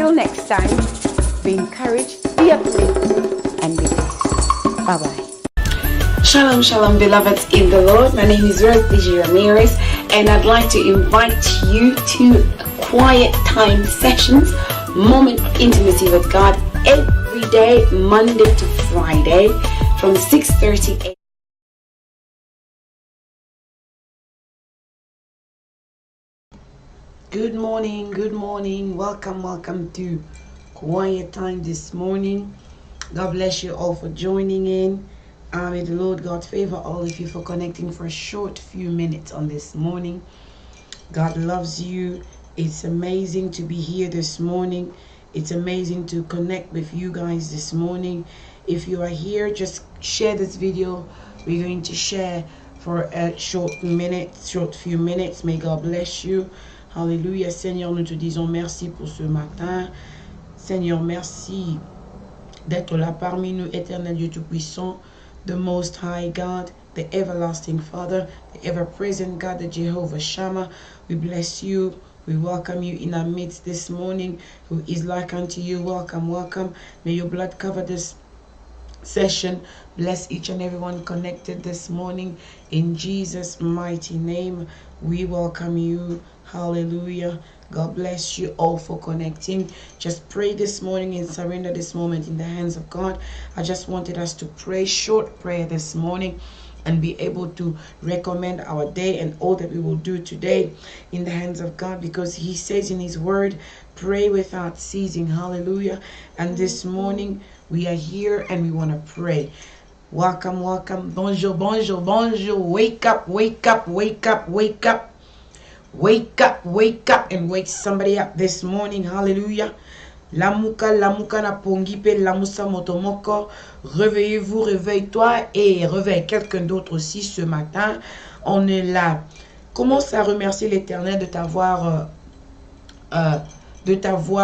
Until next time, be encouraged, be uplifted, and be blessed. Bye-bye. Shalom, shalom, beloveds in the Lord. My name is Rose DJ Ramirez, and I'd like to invite you to quiet time sessions, moment of intimacy with God every day, Monday to Friday, from 6:30 a.m. Good morning. Welcome to quiet time this morning. God bless you all for joining in. May the Lord God favor all of you for connecting for a short few minutes on this morning. God loves you. It's amazing to be here this morning. It's amazing to connect with you guys this morning. If you are here, just share this video. We're going to share for a short few minutes. May God bless you. Hallelujah. Seigneur, nous te disons merci pour ce matin. Seigneur, merci d'être là parmi nous, éternel Dieu Tout-Puissant, the Most High God, the Everlasting Father, the Ever-Present God, the Jehovah Shammah. We bless you. We welcome you in our midst this morning. Who is like unto you? Welcome. May your blood cover this session. Bless each and everyone connected this morning. In Jesus' mighty name, we welcome you. Hallelujah. God bless you all for connecting. Just pray this morning and surrender this moment in the hands of God. I just wanted us to pray short prayer this morning and be able to recommend our day and all that we will do today in the hands of God, because he says in his word, pray without ceasing. Hallelujah. And this morning we are here and we want to pray. Welcome. Bonjour. Wake up. Wake up and wake somebody up this morning. Hallelujah. Lamuka na pongipe lamusa motomoko. Réveillez-vous, réveille-toi et réveille quelqu'un d'autre aussi ce matin. On est là. Commence à remercier l'Éternel de t'avoir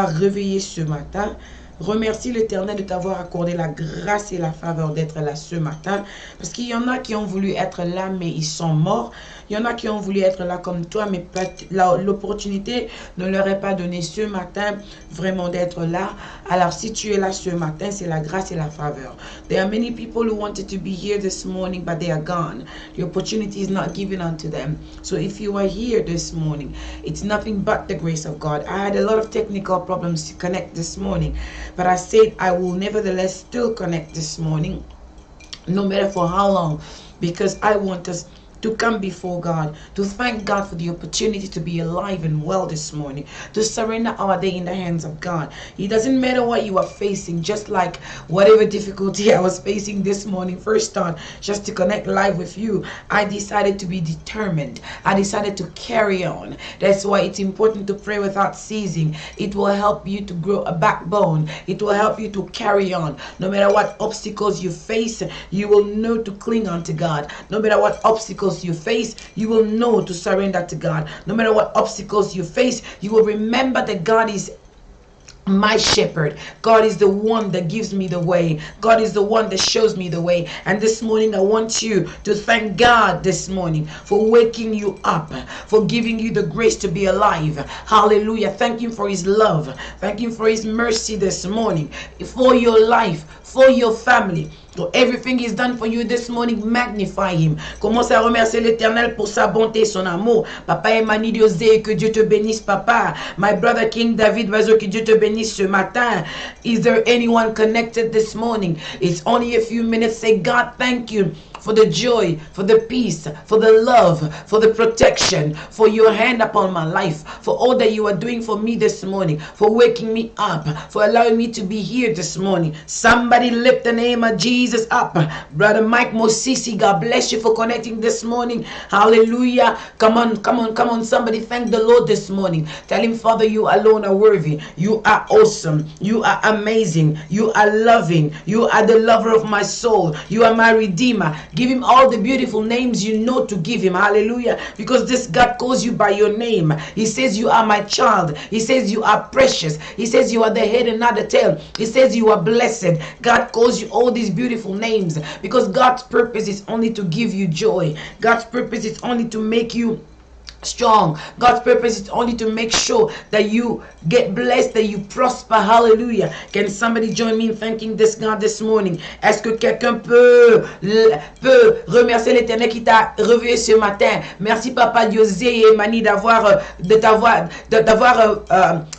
réveillé ce matin. Remercie l'Éternel de t'avoir accordé la grâce et la faveur d'être là ce matin. Parce qu'il y en a qui ont voulu être là, mais ils sont morts. Il y en a qui ont voulu être là comme toi, mais l'opportunité ne leur est pas donnée ce matin vraiment d'être là. Alors si tu es là ce matin, c'est la grâce et la faveur. There are many people who wanted to be here this morning, but they are gone. The opportunity is not given unto them. So if you are here this morning, it's nothing but the grace of God. I had a lot of technical problems to connect this morning, but I said I will nevertheless still connect this morning, no matter for how long, because I want us to come before God, to thank God for the opportunity to be alive and well this morning, to surrender our day in the hands of God. It doesn't matter what you are facing, just like whatever difficulty I was facing this morning, first thought, just to connect live with you, I decided to be determined. I decided to carry on. That's why it's important to pray without ceasing. It will help you to grow a backbone. It will help you to carry on. No matter what obstacles you face, you will know to cling on to God. No matter what obstacles you face, you will know to surrender to God. No matter what obstacles you face, you will remember that God is my shepherd. God is the one that gives me the way. God is the one that shows me the way. And this morning I want you to thank God this morning for waking you up, for giving you the grace to be alive. Hallelujah. Thank him for his love. Thank him for his mercy this morning, for your life, for your family. So everything is done for you this morning. Magnify him. Commence à remercier l'Éternel pour sa bonté, son amour. Papa Emmanuel Diosé, que Dieu te bénisse, papa. My brother King David Vazo, que Dieu te bénisse ce matin. Is there anyone connected this morning? It's only a few minutes. Say, God, thank you for the joy, for the peace, for the love, for the protection, for your hand upon my life, for all that you are doing for me this morning, for waking me up, for allowing me to be here this morning. Somebody lift the name of Jesus up. Brother Mike Mosisi, God bless you for connecting this morning. Hallelujah. Come on. Somebody thank the Lord this morning. Tell him, Father, you alone are worthy. You are awesome. You are amazing. You are loving. You are the lover of my soul. You are my redeemer. Give him all the beautiful names you know to give him. Hallelujah. Because this God calls you by your name. He says you are my child. He says you are precious. He says you are the head and not the tail. He says you are blessed. God calls you all these beautiful names because God's purpose is only to give you joy. God's purpose is only to make you strong. God's purpose is only to make sure that you get blessed, that you prosper. Hallelujah. Can somebody join me in thanking this God this morning? Est-ce que quelqu'un peut remercier l'Éternel qui t'a réveillé ce matin? Merci Papa Diosé et Mani d'avoir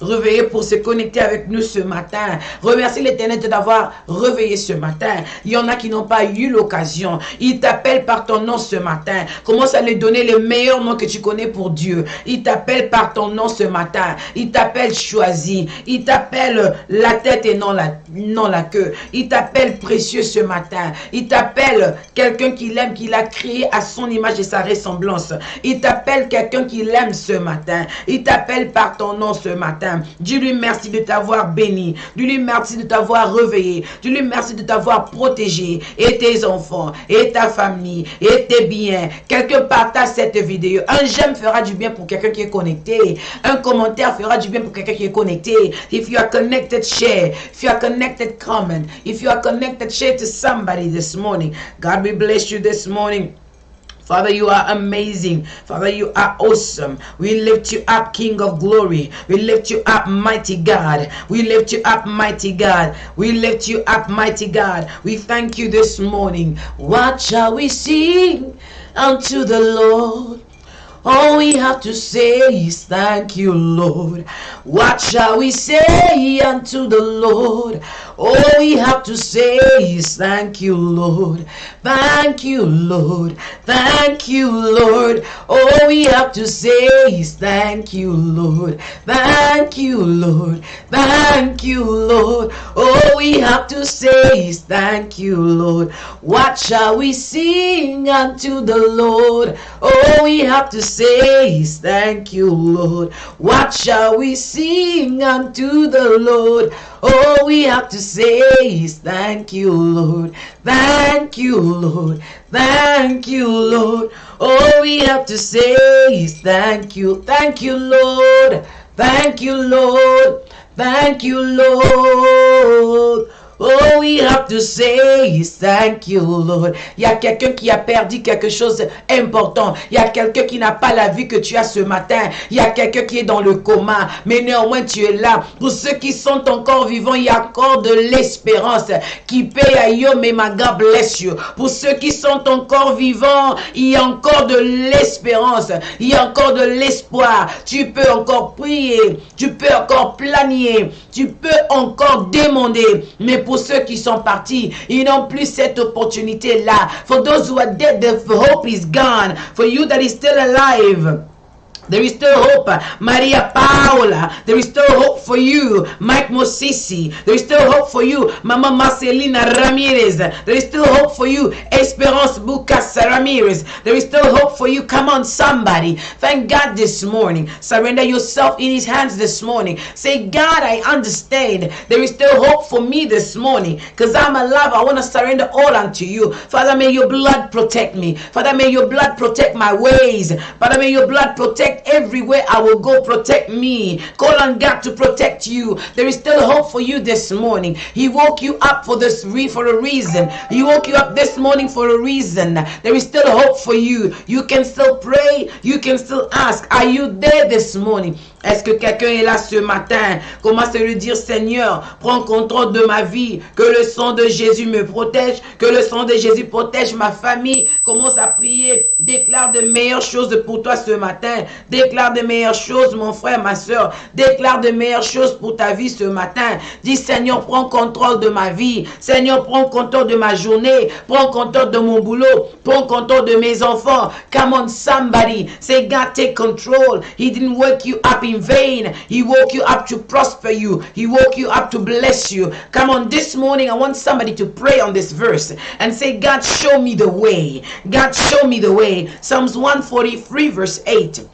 réveillé pour se connecter avec nous ce matin. Remercie l'Éternel de t'avoir réveillé ce matin. Il y en a qui n'ont pas eu l'occasion. Il t'appelle par ton nom ce matin. Commence à lui donner les meilleurs noms que tu connais pour Dieu. Il t'appelle par ton nom ce matin. Il t'appelle choisi. Il t'appelle la tête et non la queue. Il t'appelle précieux ce matin. Il t'appelle quelqu'un qu'il aime, qu'il a créé à son image et sa ressemblance. Il t'appelle quelqu'un qu'il aime ce matin. Il t'appelle par ton nom ce matin. Dis-lui merci de t'avoir béni. Dis-lui merci de t'avoir réveillé. Dis-lui merci de t'avoir protégé. Et tes enfants, et ta famille, et tes biens. Quelqu'un partage cette vidéo. Un j'aime fera du bien pour quelqu'un qui est connecté. Un commentaire fera du bien pour quelqu'un qui est connecté. If you are connected, share. If you are connected, comment. If you are connected, share to somebody this morning. God, we bless you this morning. Father, you are amazing. Father, you are awesome. We lift you up, King of glory. We lift you up, mighty God. We lift you up, mighty God. We lift you up, mighty God. We thank you this morning. What shall we sing unto the Lord? All we have to say is thank you, Lord. What shall we say unto the Lord? All we have to say is thank you, Lord. Thank you, Lord. Thank you, Lord. All we have to say is thank you, Lord. Thank you, Lord. Thank you, Lord. All we have to say is thank you, Lord. What shall we sing unto the Lord? All we have to say is thank you, Lord. What shall we sing unto the Lord? All we have to say is thank you, Lord. Thank you, Lord. Thank you, Lord. All we have to say is thank you. Thank you, Lord. Thank you, Lord. Thank you, Lord. All we have to say is thank you, Lord. Il y a quelqu'un qui a perdu quelque chose d'important. Il y a quelqu'un qui n'a pas la vie que tu as ce matin. Il y a quelqu'un qui est dans le coma. Mais néanmoins, tu es là. Pour ceux qui sont encore vivants, il y a encore de l'espérance. Qui paye à Yom et Maga bless you. Pour ceux qui sont encore vivants, il y a encore de l'espérance. Il y a encore de l'espoir. Tu peux encore prier. Tu peux encore planier. Tu peux encore demander. Mais pour ceux qui sont partis, ils n'ont plus cette opportunité-là. For those who are dead, the hope is gone. For you that is still alive, there is still hope. Maria Paula, there is still hope for you. Mike Mosisi, there is still hope for you. Mama Marcelina Ramirez, there is still hope for you. Esperance Bucas Ramirez, there is still hope for you. Come on, somebody. Thank God this morning. Surrender yourself in His hands this morning. Say, God, I understand. There is still hope for me this morning. Because I'm alive. I want to surrender all unto you. Father, may your blood protect me. Father, may your blood protect my ways. Father, may your blood protect everywhere I will go. Protect me. Call on God to protect you. There is still hope for you this morning. He woke you up for a reason. He woke you up this morning for a reason. There is still hope for you. You can still pray. You can still ask. Are you there this morning? Est-ce que quelqu'un est là ce matin? Commence à lui dire, Seigneur, prends contrôle de ma vie. Que le sang de Jésus me protège. Que le sang de Jésus protège ma famille. Commence à prier. Déclare de meilleures choses pour toi ce matin. Déclare de meilleures choses, mon frère, ma soeur. Déclare de meilleures choses pour ta vie ce matin. Dis, Seigneur, prends contrôle de ma vie. Seigneur, prends contrôle de ma journée. Prends contrôle de mon boulot. Prends contrôle de mes enfants. Come on, somebody. Say, God, take control. He didn't wake you up in vain. He woke you up to prosper you. He woke you up to bless you. Come on, this morning I want somebody to pray on this verse and say, God, show me the way. God, show me the way. Psalms 143 verse 8.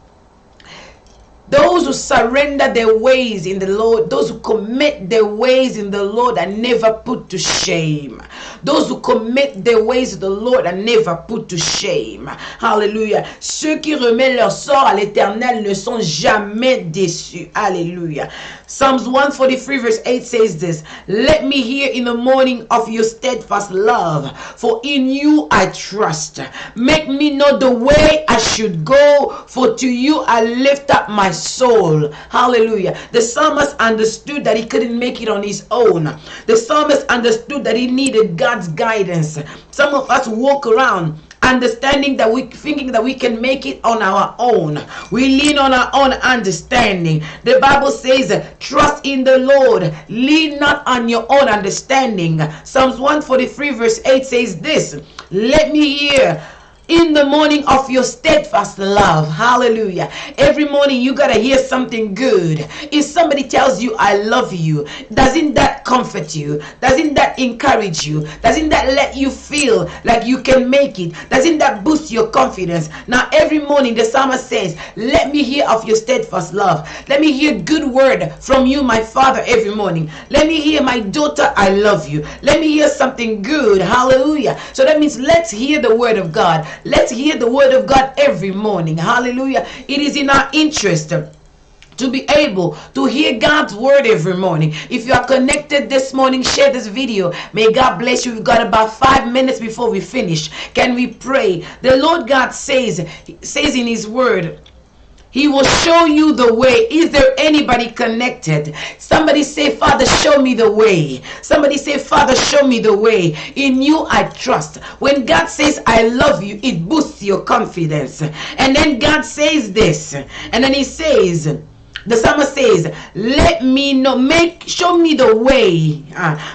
Those who surrender their ways in the Lord, those who commit their ways in the Lord are never put to shame. Those who commit their ways to the Lord are never put to shame. Hallelujah. Ceux qui remettent leur sort à l'Éternel ne sont jamais déçus. Hallelujah. Psalms 143 verse 8 says this: Let me hear in the morning of your steadfast love, for in you I trust. Make me know the way I should go, for to you I lift up my soul. Hallelujah. The psalmist understood that he couldn't make it on his own. The psalmist understood that he needed God's guidance. Some of us walk around understanding that thinking that we can make it on our own. We lean on our own understanding. The Bible says, trust in the Lord, lean not on your own understanding. Psalms 143 verse 8 says this: let me hear in the morning of your steadfast love. Hallelujah. Every morning you gotta hear something good. If somebody tells you I love you, doesn't that comfort you? Doesn't that encourage you? Doesn't that let you feel like you can make it? Doesn't that boost your confidence? Now every morning the psalmist says, let me hear of your steadfast love. Let me hear good word from you, my Father, every morning. Let me hear, my daughter, I love you. Let me hear something good. Hallelujah. So that means let's hear the word of God. Let's hear the word of God every morning. Hallelujah. It is in our interest to be able to hear God's word every morning. If you are connected this morning, share this video. May God bless you. We've got about 5 minutes before we finish. Can we pray? The Lord God says in his word, he will show you the way. Is there anybody connected? Somebody say, Father, show me the way. Somebody say, Father, show me the way. In you I trust. When God says, I love you, it boosts your confidence. And then God says this. And then he says, the psalmist says, let me know, show me the way.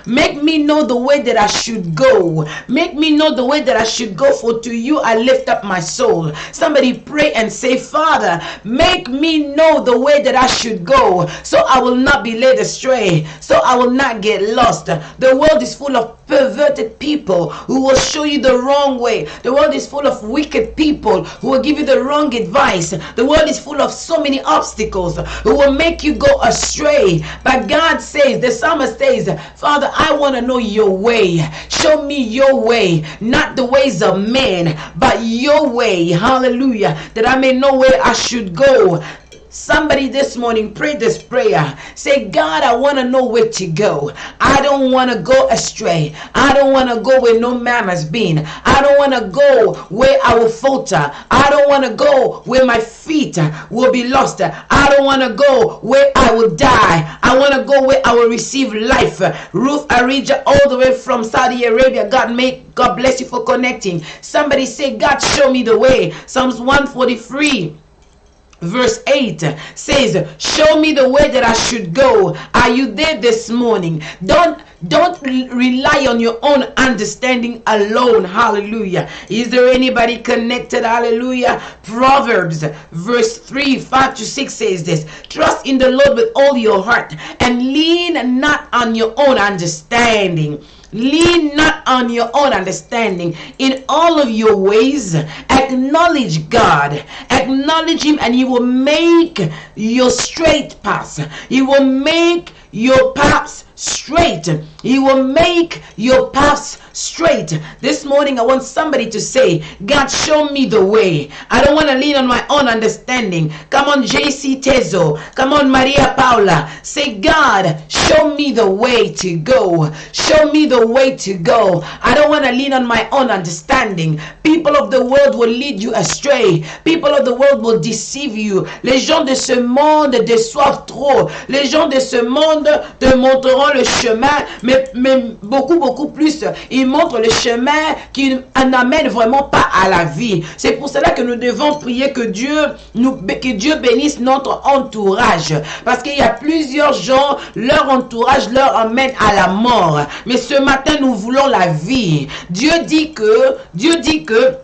Make me know the way that I should go. Make me know the way that I should go, for to you I lift up my soul. Somebody pray and say, Father, make me know the way that I should go, so I will not be led astray, so I will not get lost. The world is full of perverted people who will show you the wrong way. The world is full of wicked people who will give you the wrong advice. The world is full of so many obstacles who will make you go astray. But God says, the psalmist says, Father, I want to know your way. Show me your way, not the ways of men, but your way. Hallelujah. That I may know where I should go. Somebody this morning, pray this prayer. Say, God, I want to know where to go. I don't want to go astray. I don't want to go where no man has been. I don't want to go where I will falter. I don't want to go where my feet will be lost. I don't want to go where I will die. I want to go where I will receive life. Ruth Arija, all the way from Saudi Arabia. God bless you for connecting. Somebody say, God, show me the way. Psalms 143 verse 8 says, show me the way that I should go. Are you there this morning? Don't rely on your own understanding alone. Hallelujah. Is there anybody connected? Hallelujah. Proverbs verse 3:5-6 says this: trust in the Lord with all your heart and lean not on your own understanding. Lean not on your own understanding. In all of your ways, acknowledge God. Acknowledge him, and he will make your straight paths. He will make your paths straight. He will make your paths straight. This morning I want somebody to say, God, show me the way. I don't want to lean on my own understanding. Come on, JC Tezo. Come on, Maria Paula. Say, God, show me the way to go. Show me the way to go. I don't want to lean on my own understanding. People of the world will lead you astray. People of the world will deceive you. Les gens de ce monde déçoivent trop. Les gens de ce monde te montreront le chemin, mais beaucoup plus, ils montrent le chemin qui n'amène vraiment pas à la vie. C'est pour cela que nous devons prier que Dieu bénisse notre entourage, parce qu'il y a plusieurs gens, leur entourage leur emmène à la mort. Mais ce matin, nous voulons la vie. Dieu dit que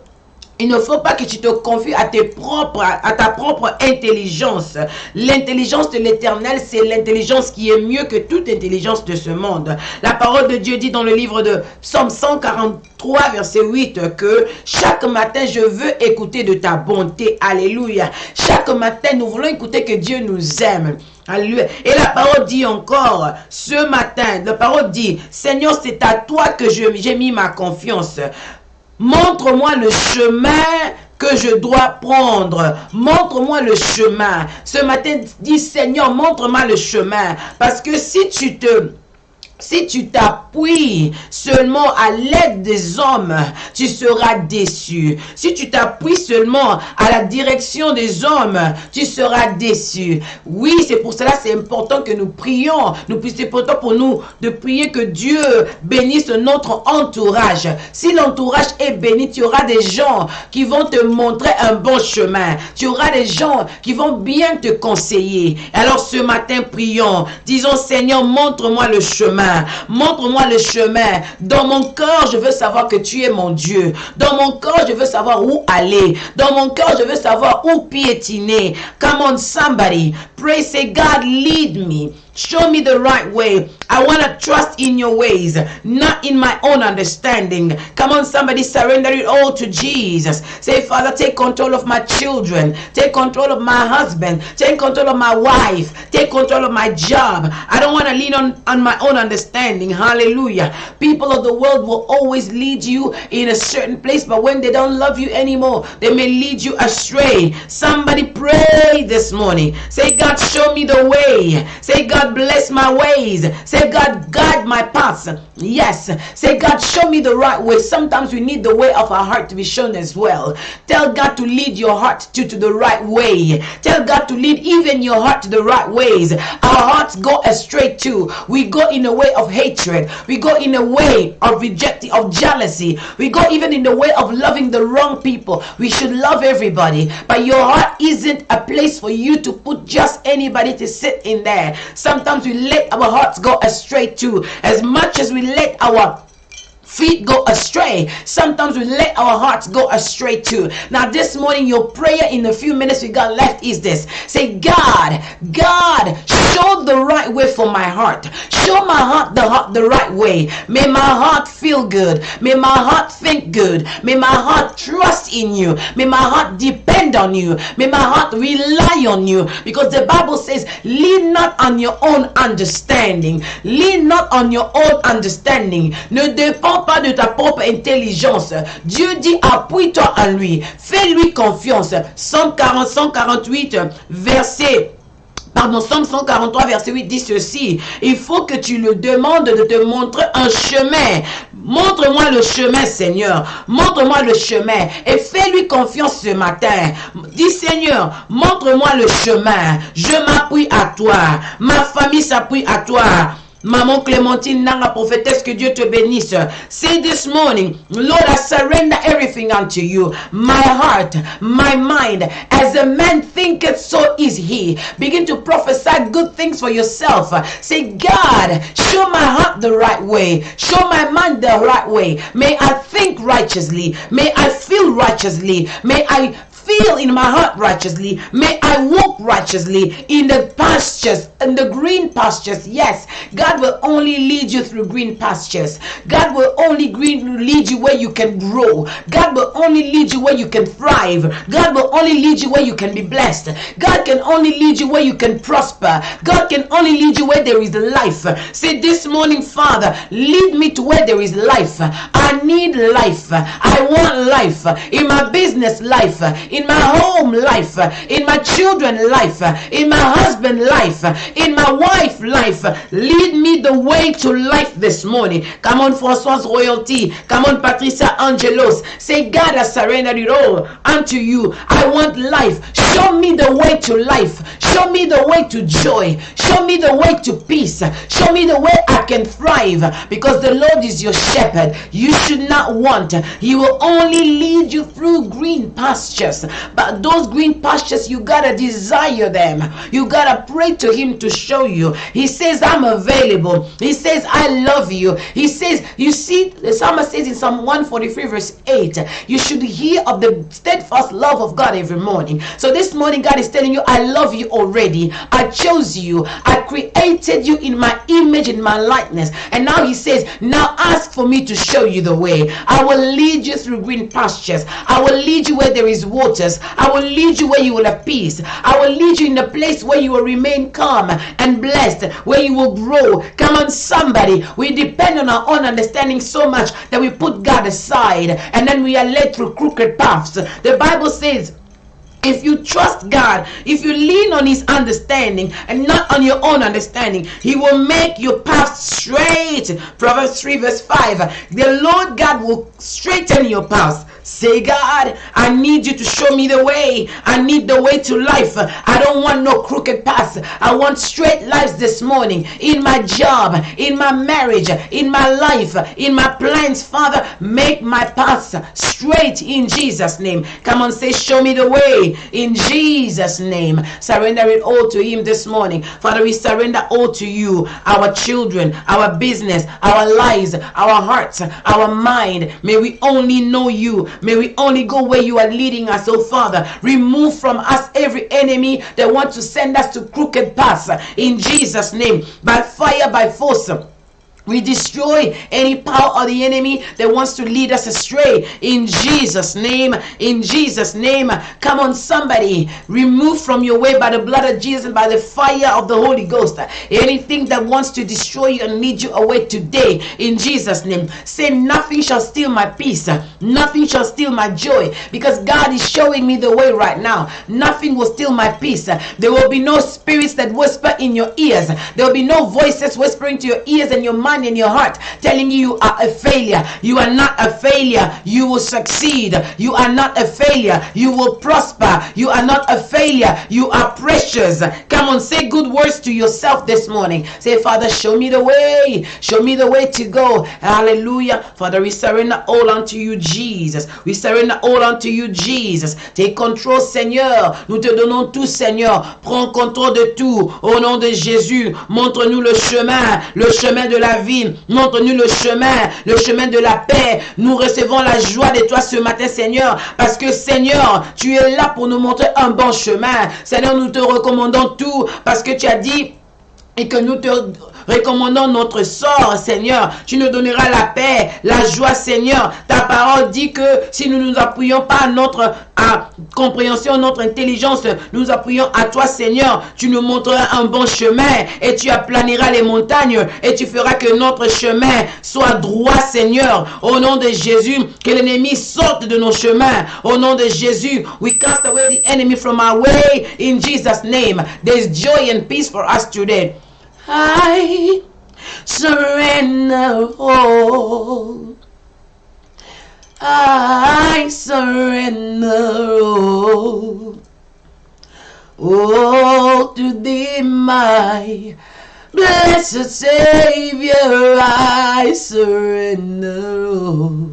Il ne faut pas que tu te confies à ta propre intelligence. L'intelligence de l'Éternel, c'est l'intelligence qui est mieux que toute intelligence de ce monde. La parole de Dieu dit dans le livre de Psaume 143, verset 8, que chaque matin, je veux écouter de ta bonté. Alléluia. Chaque matin, nous voulons écouter que Dieu nous aime. Alléluia. Et la parole dit encore, ce matin, la parole dit, Seigneur, c'est à toi que j'ai mis ma confiance. Montre-moi le chemin que je dois prendre. Montre-moi le chemin. Ce matin, dis Seigneur, montre-moi le chemin. Parce que si tu t'appuies seulement à l'aide des hommes, tu seras déçu. Si tu t'appuies seulement à la direction des hommes, tu seras déçu. Oui, c'est pour cela c'est important que nous prions. C'est important pour nous de prier que Dieu bénisse notre entourage. Si l'entourage est béni, tu auras des gens qui vont te montrer un bon chemin. Tu auras des gens qui vont bien te conseiller. Alors ce matin, prions. Disons, Seigneur, montre-moi le chemin. Montre-moi le chemin. Dans mon cœur, je veux savoir que tu es mon Dieu. Dans mon cœur, je veux savoir où aller. Dans mon cœur, je veux savoir où piétiner. Come on, somebody. Pray, say, God, lead me. Show me the right way. I want to trust in your ways, not in my own understanding. Come on, somebody, surrender it all to Jesus. Say, Father, take control of my children. Take control of my husband. Take control of my wife. Take control of my job. I don't want to lean on my own understanding. Hallelujah. People of the world will always lead you in a certain place, but when they don't love you anymore, they may lead you astray. Somebody pray this morning. Say, God, show me the way. Say, God, bless my ways. Say, God, guide my paths. Yes. Say, God, show me the right way. Sometimes we need the way of our heart to be shown as well. Tell God to lead your heart to the right way. Tell God to lead even your heart to the right ways. Our hearts go astray too. We go in a way of hatred. We go in a way of rejecting, of jealousy. We go even in the way of loving the wrong people. We should love everybody, but your heart isn't a place for you to put just anybody to sit in there. Sometimes we let our hearts go astray too. As much as we let our feet go astray, sometimes we let our hearts go astray too. Now this morning, your prayer in the few minutes we got left is this. Say, God, show the right way for my heart. Show my heart the right way. May my heart feel good. May my heart think good. May my heart trust in you. May my heart depend on you. May my heart rely on you. Because the Bible says, lean not on your own understanding. Lean not on your own understanding. Ne dépend pas de ta propre intelligence. Dieu dit, appuie-toi en lui. Fais-lui confiance. 148 verset. Pardon, Psaume 143, verset 8 dit ceci. Il faut que tu le demandes de te montrer un chemin. Montre-moi le chemin, Seigneur. Montre-moi le chemin. Et fais-lui confiance ce matin. Dis, Seigneur, montre-moi le chemin. Je m'appuie à toi. Ma famille s'appuie à toi. Maman Clémentine Nanga, prophétesse, que Dieu te bénisse. Say this morning, Lord, I surrender everything unto you. My heart, my mind, as a man thinketh, so is he. Begin to prophesy good things for yourself. Say, God, show my heart the right way. Show my mind the right way. May I think righteously. May I feel righteously. May I feel in my heart righteously. May I walk righteously in the pastures, in the green pastures. Yes, God will only lead you through green pastures. God will only lead you where you can grow. God will only lead you where you can thrive. God will only lead you where you can be blessed. God can only lead you where you can prosper. God can only lead you where there is life. Say this morning, Father, lead me to where there is life. I need life. I want life in my business life, in my home life, in my children life, in my husband life, in my wife life. Lead me the way to life this morning. Come on, Françoise Royalty. Come on, Patricia Angelos. Say, God, I surrender it all unto you. I want life. Show me the way to life. Show me the way to joy. Show me the way to peace. Show me the way I can thrive, because the Lord is your shepherd. You should not want. He will only lead you through green pastures. pastures. But those green pastures, you gotta desire them. You gotta pray to him to show you. He says, I'm available. He says, I love you. He says, you see, the psalmist says in Psalm 143 verse 8, you should hear of the steadfast love of God every morning. So this morning, God is telling you, I love you already. I chose you. I created you in my image, in my likeness. And now he says, now ask for me to show you the way. I will lead you through green pastures. I will lead you where there is waters. I will lead you where you will have peace. I will lead you in a place where you will remain calm and blessed, where you will grow. Come on, somebody. We depend on our own understanding so much that we put God aside, and then we are led through crooked paths. The Bible says, if you trust God, if you lean on his understanding and not on your own understanding, he will make your path straight. Proverbs 3 verse 5. The Lord God will straighten your path. Say, God, I need you to show me the way. I need the way to life. I don't want no crooked paths. I want straight lives this morning. In my job, in my marriage, in my life, in my plans. Father, make my paths straight in Jesus' name. Come on, say, show me the way in Jesus' name. Surrender it all to him this morning. Father, we surrender all to you. Our children, our business, our lives, our hearts, our mind. May we only know you. May we only go where you are leading us. Oh Father, remove from us every enemy that wants to send us to crooked paths. In Jesus' name, by fire, by force, we destroy any power of the enemy that wants to lead us astray. In Jesus' name, in Jesus' name. Come on, somebody. Remove from your way by the blood of Jesus and by the fire of the Holy Ghost anything that wants to destroy you and lead you away today. In Jesus' name. Say, nothing shall steal my peace. Nothing shall steal my joy. Because God is showing me the way right now. Nothing will steal my peace. There will be no spirits that whisper in your ears. There will be no voices whispering to your ears and your mind, in your heart, telling you are a failure. You are not a failure. You will succeed. You are not a failure. You will prosper. You are not a failure. You are precious. Come on, say good words to yourself this morning. Say, Father, show me the way. Show me the way to go. Hallelujah. Father, we surrender all unto you, Jesus. We surrender all unto you, Jesus. Take control, Seigneur. Nous te donnons tout, Seigneur. Prends contrôle de tout. Au nom de Jésus, montre-nous le chemin de la vie. Montre-nous le chemin de la paix. Nous recevons la joie de toi ce matin, Seigneur, parce que, Seigneur, tu es là pour nous montrer un bon chemin. Seigneur, nous te recommandons tout, parce que tu as dit et que nous te recommandons notre sort, Seigneur. Tu nous donneras la paix, la joie, Seigneur. Ta parole dit que si nous nous appuyons pas à notre compréhension, notre intelligence, nous appuyons à toi, Seigneur. Tu nous montreras un bon chemin et tu aplaniras les montagnes et tu feras que notre chemin soit droit, Seigneur. Au nom de Jésus, que l'ennemi sorte de nos chemins. Au nom de Jésus, we cast away the enemy from our way. In Jesus' name, there's joy and peace for us today. I surrender all. I surrender all. Oh, to thee, my blessed Savior, I surrender all.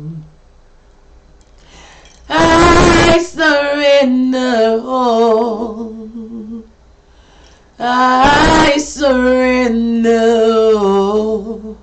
I surrender all. I surrender all.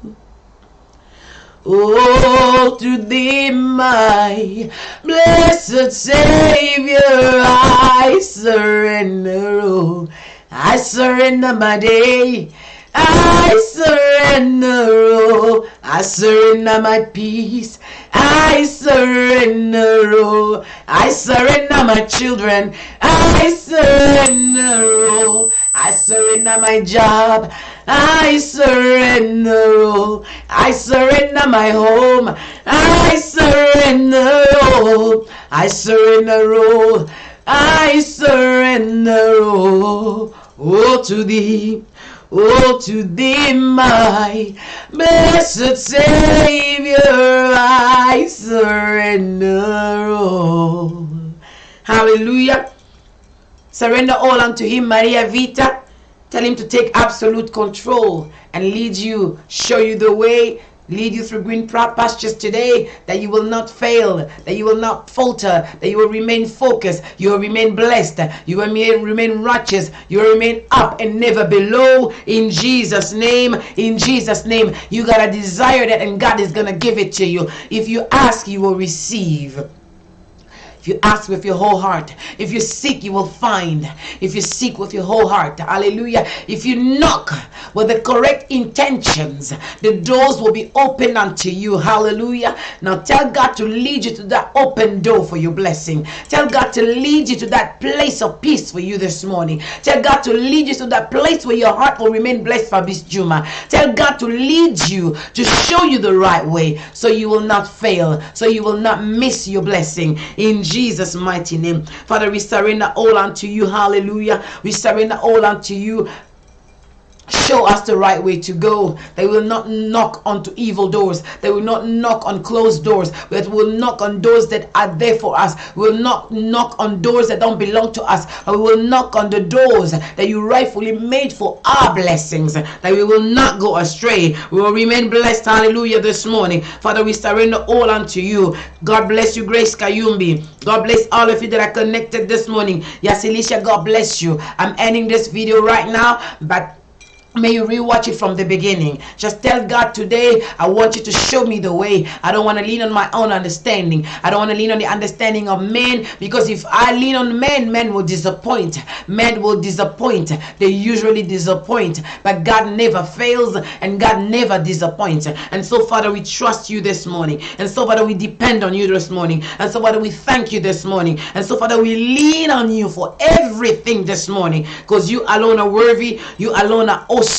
Oh, to thee, my blessed Savior, I surrender all. I surrender my day. I surrender all. I surrender my peace. I surrender all. I surrender my children. I surrender all. I surrender my job. I surrender all. I surrender my home. I surrender all. I surrender all. I surrender all. Oh, to thee. Oh, to thee, my blessed Savior, I surrender all. Hallelujah. Surrender all unto him, Maria Vita. Tell him to take absolute control and lead you, show you the way. lead you through green pastures today, that you will not fail, that you will not falter, that you will remain focused, you will remain blessed, you will remain righteous, you will remain up and never below. In Jesus' name, in Jesus' name. You got to desire that, and God is going to give it to you. If you ask, you will receive. If you ask with your whole heart, if you seek, you will find. If you seek with your whole heart, hallelujah. If you knock with the correct intentions, the doors will be open unto you, hallelujah. Now tell God to lead you to that open door for your blessing. Tell God to lead you to that place of peace for you this morning. Tell God to lead you to that place where your heart will remain blessed for this Juma. Tell God to lead you, to show you the right way, so you will not fail, so you will not miss your blessing. In Jesus' mighty name. Father, we surrender all unto you. Hallelujah. We surrender all unto you. Show us the right way to go. They will not knock onto evil doors. They will not knock on closed doors, but will knock on doors that are there for us. We will not knock on doors that don't belong to us. We will knock on the doors that you rightfully made for our blessings, that we will not go astray. We will remain blessed. Hallelujah. This morning, Father, we surrender all unto you. God bless you, Grace Kayumbi. God bless all of you that are connected this morning. Yasilisha, God bless you. I'm ending this video right now, but may you rewatch it from the beginning. Just tell God today, I want you to show me the way. I don't want to lean on my own understanding. I don't want to lean on the understanding of men, because if I lean on men, men will disappoint. Men will disappoint. They usually disappoint. But God never fails and God never disappoints. And so, Father, we trust you this morning. And so, Father, we depend on you this morning. And so, Father, we thank you this morning. And so, Father, we lean on you for everything this morning, because you alone are worthy. You alone are awesome.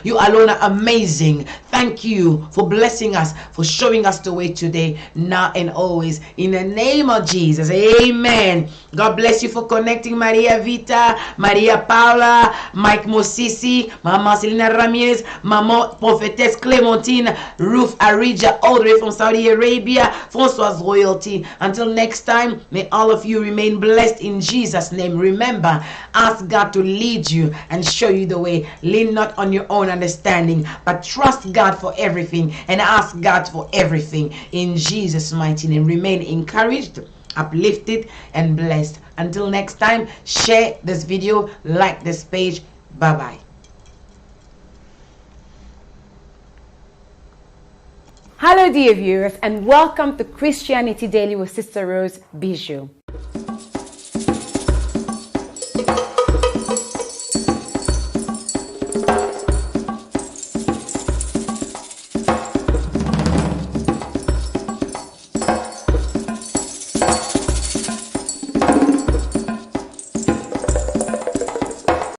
You alone are amazing. Thank you for blessing us, for showing us the way today, now and always. In the name of Jesus, amen. God bless you for connecting. Maria Vita, Maria Paula, Mike Mosisi, Mama Selena Ramirez, Mama Prophetess Clementine, Ruth Arija, all the way from Saudi Arabia, Francois Royalty. Until next time, may all of you remain blessed in Jesus' name. Remember, ask God to lead you and show you the way. Lean not on your own understanding, but trust God for everything and ask God for everything. In Jesus' mighty name, remain encouraged, uplifted, and blessed. Until next time, share this video, like this page. Bye-bye. Hello dear viewers, and welcome to Christianity Daily with Sister Rose Bijou.